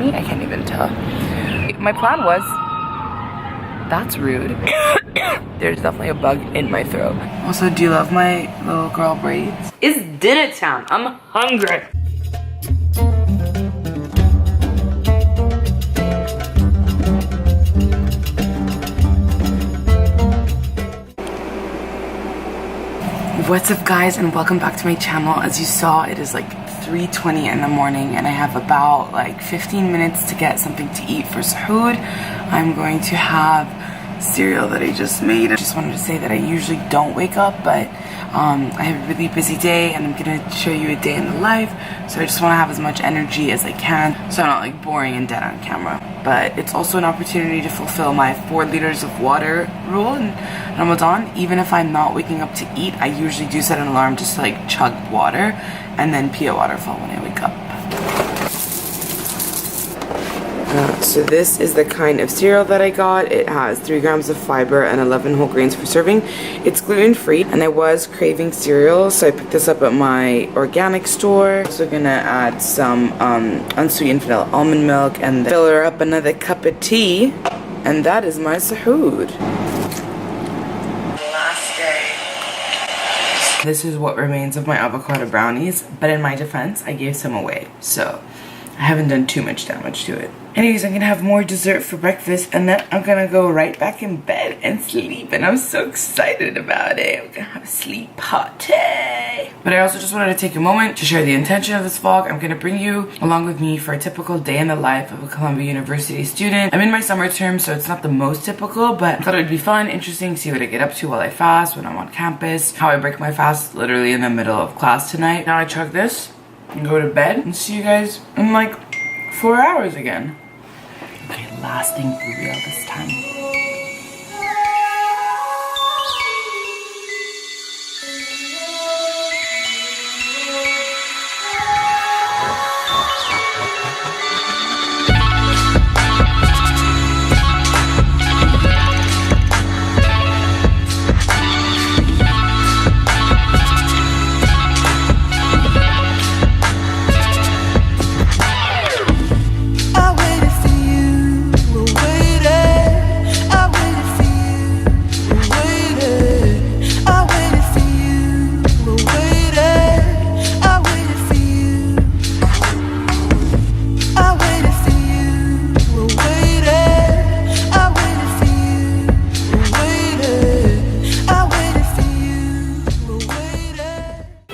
me? I can't even tell. My plan was, that's rude. There's definitely a bug in my throat. Also, do you love my little girl braids? It's dinner time. I'm hungry. What's up guys, and welcome back to my channel. As you saw, it is like 3:20 in the morning and I have about like 15 minutes to get something to eat for suhoor. I'm going to have cereal that I just made. I just wanted to say that I usually don't wake up, but I have a really busy day and I'm gonna show you a day in the life. So I just want to have as much energy as I can so I'm not like boring and dead on camera. But it's also an opportunity to fulfill my 4 liters of water rule in Ramadan. Even if I'm not waking up to eat, I usually do set an alarm just to like chug water and then pee a waterfall when I wake up. So this is the kind of cereal that I got. It has 3 grams of fiber and 11 whole grains per serving. It's gluten-free and I was craving cereal, so I picked this up at my organic store. So gonna add some unsweetened vanilla almond milk and fill her up another cup of tea. And that is my suhoor. Last day. This is what remains of my avocado brownies, but in my defense, I gave some away. So I haven't done too much damage to it. Anyways, I'm gonna have more dessert for breakfast and then I'm gonna go right back in bed and sleep, and I'm so excited about it. I'm gonna have a sleep party. But I also just wanted to take a moment to share the intention of this vlog. I'm gonna bring you along with me for a typical day in the life of a Columbia University student. I'm in my summer term, so it's not the most typical, but I thought it would be fun, interesting, see what I get up to while I fast, when I'm on campus, how I break my fast literally in the middle of class tonight. Now I chug this and go to bed and see you guys in like 4 hours again. Okay, last thing for real this time.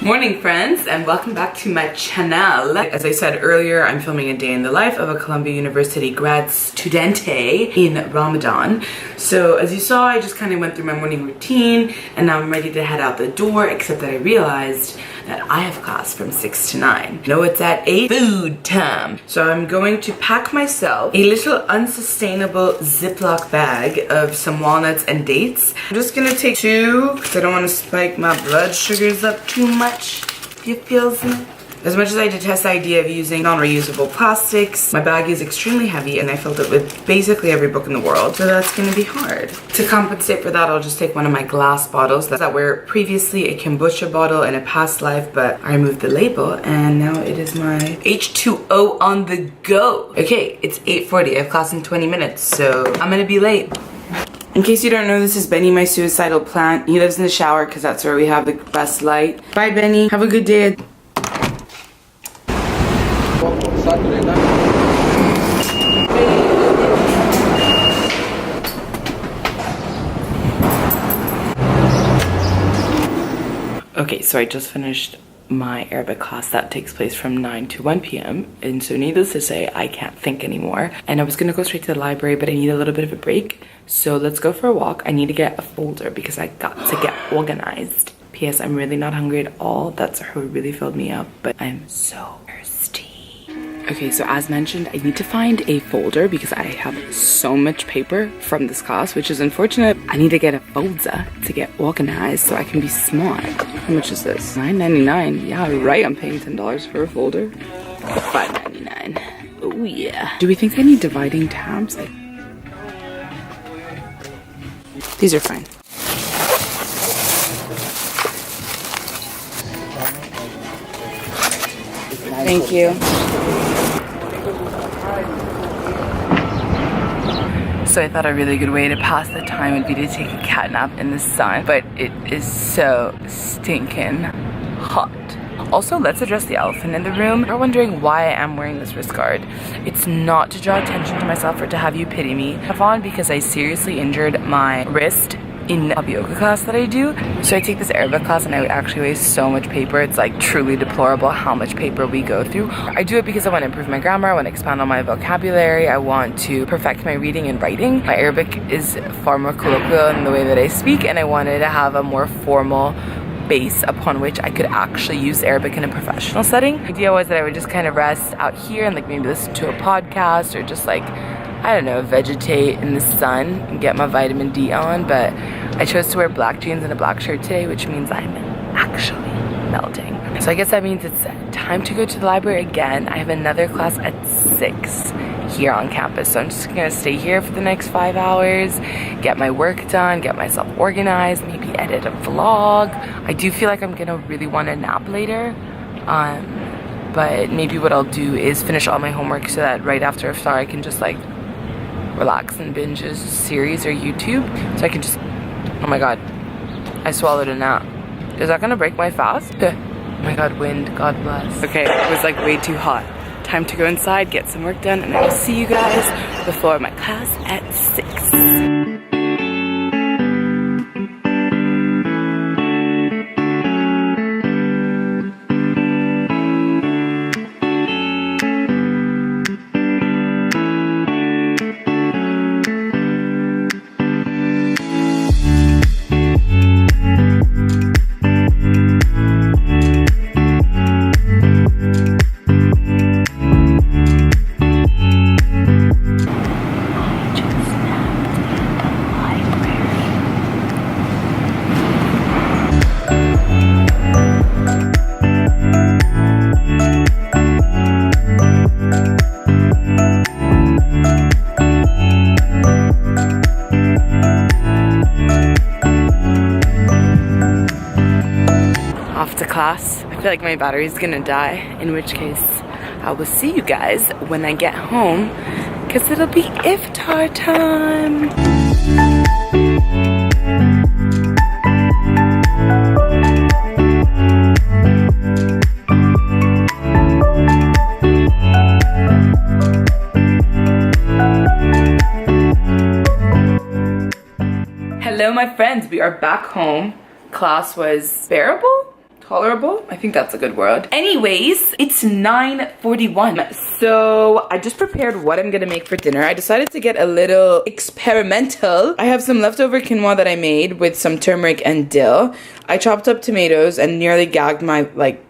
Morning friends, and welcome back to my channel. As I said earlier, I'm filming a day in the life of a Columbia University grad studente in Ramadan. So as you saw, I just kind of went through my morning routine and now I'm ready to head out the door, except that I realized that I have class from 6 to 9. No, it's at 8, food time. So I'm going to pack myself a little unsustainable Ziploc bag of some walnuts and dates. I'm just gonna take 2 because I don't want to spike my blood sugars up too much. You feel me? As much as I detest the idea of using non-reusable plastics, my bag is extremely heavy and I filled it with basically every book in the world, so that's gonna be hard. To compensate for that, I'll just take one of my glass bottles that were previously a kombucha bottle in a past life, but I removed the label and now it is my H2O on the go. Okay, it's 8:40, I have class in 20 minutes, so I'm gonna be late. In case you don't know, this is Benny, my suicidal plant. He lives in the shower because that's where we have the best light. Bye Benny, have a good day. Okay, so I just finished my Arabic class that takes place from 9 to 1 p.m. and so needless to say, I can't think anymore. And I was gonna go straight to the library, but I need a little bit of a break. So let's go for a walk. I need to get a folder because I got to get organized. P.S. I'm really not hungry at all. That suhoor really filled me up, but I'm so thirsty. Okay, so as mentioned, I need to find a folder because I have so much paper from this class, which is unfortunate. I need to get a folder to get organized so I can be smart. How much is this? $9.99. Yeah, right, I'm paying $10 for a folder. $5.99. Oh yeah. Do we think I need dividing tabs? These are fine. Thank you. So I thought a really good way to pass the time would be to take a cat nap in the sun, but it is so stinking hot. Also, let's address the elephant in the room. You're wondering why I am wearing this wrist guard. It's not to draw attention to myself or to have you pity me. I have on because I seriously injured my wrist in a yoga class that I do. So I take this Arabic class and I actually waste so much paper. It's like truly deplorable how much paper we go through. I do it because I want to improve my grammar, I want to expand on my vocabulary, I want to perfect my reading and writing. My Arabic is far more colloquial in the way that I speak, and I wanted to have a more formal base upon which I could actually use Arabic in a professional setting. The idea was that I would just kind of rest out here and like maybe listen to a podcast or just like, I don't know, vegetate in the sun and get my vitamin D on. But I chose to wear black jeans and a black shirt today, which means I'm actually melting. So I guess that means it's time to go to the library again. I have another class at 6 here on campus, so I'm just gonna stay here for the next 5 hours, get my work done, get myself organized, maybe edit a vlog. I do feel like I'm gonna really want to nap later, but maybe what I'll do is finish all my homework so that right after iftar I can just like relax and binge a series or YouTube. So I can just, oh my god, I swallowed a nap. Is that gonna break my fast? Oh my god, wind, God bless. Okay, it was like way too hot. Time to go inside, get some work done, and I will see you guys before my class at 6. Class. I feel like my battery's gonna die, in which case I will see you guys when I get home, because it'll be iftar time. Hello my friends, we are back home. Class was bearable? Tolerable? I think that's a good word. Anyways, it's 9:41. So I just prepared what I'm gonna make for dinner. I decided to get a little experimental. I have some leftover quinoa that I made with some turmeric and dill. I chopped up tomatoes and nearly gagged my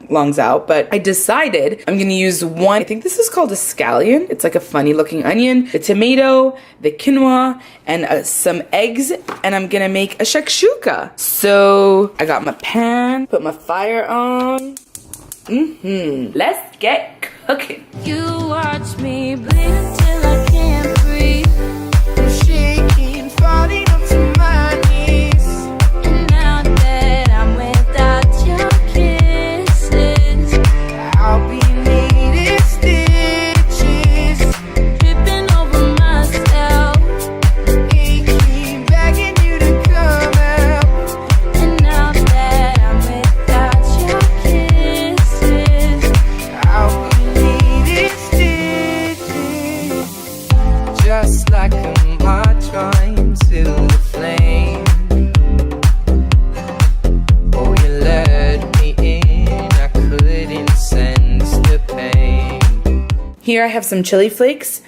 lungs out, but I decided I'm gonna use one, I think this is called a scallion. It's like a funny looking onion, the tomato, the quinoa, and some eggs, and I'm gonna make a shakshuka. So I got my pan, put my fire on. Let's get cooking. You watch me bleed until I can't breathe. I'm shaking, falling onto my knees. And now that I'm without your kisses, I'll be needing stitches, tripping over myself, aching, begging you to come out. And now that I'm without your kisses, I'll be needing stitches, just like a march trying to the flame. Oh, you let me in, I couldn't sense the pain. Here I have some chili flakes,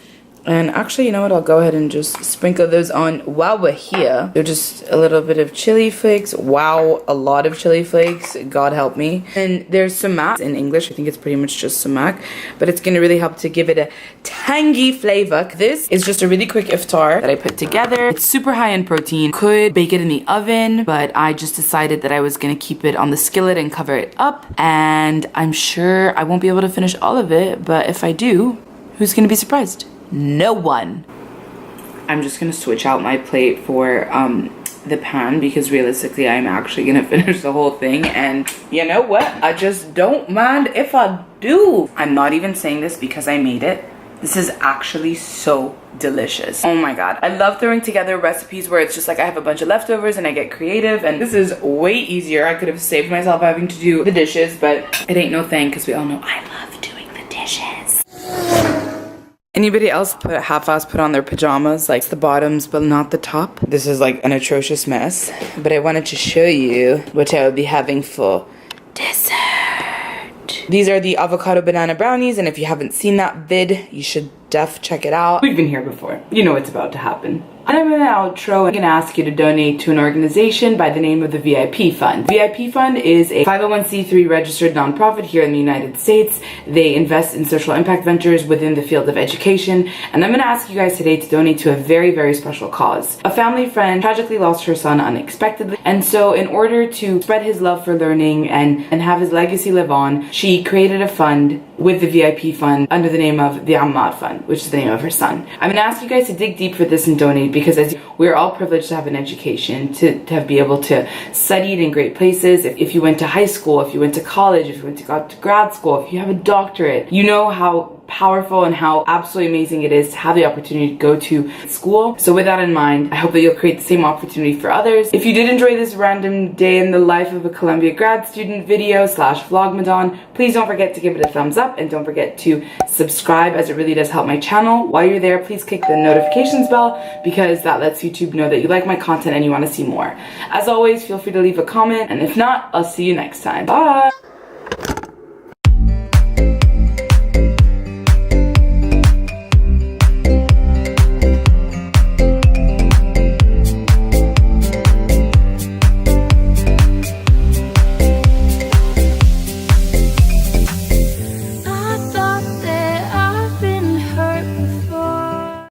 and actually, you know what, I'll go ahead and just sprinkle those on while we're here. They're just a little bit of chili flakes. Wow, a lot of chili flakes, God help me. And there's sumac in English, I think it's pretty much just sumac, but it's gonna really help to give it a tangy flavor. This is just a really quick iftar that I put together. It's super high in protein. Could bake it in the oven, but I just decided that I was gonna keep it on the skillet and cover it up, and I'm sure I won't be able to finish all of it, but if I do, who's gonna be surprised? No one. I'm just gonna switch out my plate for the pan, because realistically I'm actually gonna finish the whole thing, and you know what, I just don't mind if I do. I'm not even saying this because I made it. This is actually so delicious. Oh my god. I love throwing together recipes where it's just like I have a bunch of leftovers and I get creative, and this is way easier. I could have saved myself having to do the dishes, but it ain't no thing because we all know I love doing the dishes. Anybody else half-ass put on their pajamas, like the bottoms but not the top? This is like an atrocious mess, but I wanted to show you what I will be having for dessert. These are the avocado banana brownies, and if you haven't seen that vid, you should check it out. We've been here before. You know what's about to happen. And I'm in the outro. I'm gonna ask you to donate to an organization by the name of the VIP.Fund. VIP.Fund is a 501c3 registered nonprofit here in the United States. They invest in social impact ventures within the field of education. And I'm gonna ask you guys today to donate to a very, very special cause. A family friend tragically lost her son unexpectedly. And so in order to spread his love for learning and have his legacy live on, she created a fund with the VIP.Fund under the name of the VLOGMADAN, which is the name of her son. I'm gonna ask you guys to dig deep for this and donate, because as we're all privileged to have an education, to be able to study it in great places. If you went to high school, if you went to college, if you went to grad school, if you have a doctorate, you know how powerful and how absolutely amazing it is to have the opportunity to go to school. So with that in mind, I hope that you'll create the same opportunity for others. If you did enjoy this random day in the life of a Columbia grad student video / VLOGMADAN, please don't forget to give it a thumbs up, and don't forget to subscribe, as it really does help my channel. While you're there, please click the notifications bell, because that lets YouTube know that you like my content and you want to see more. As always, feel free to leave a comment, and if not, I'll see you next time. Bye!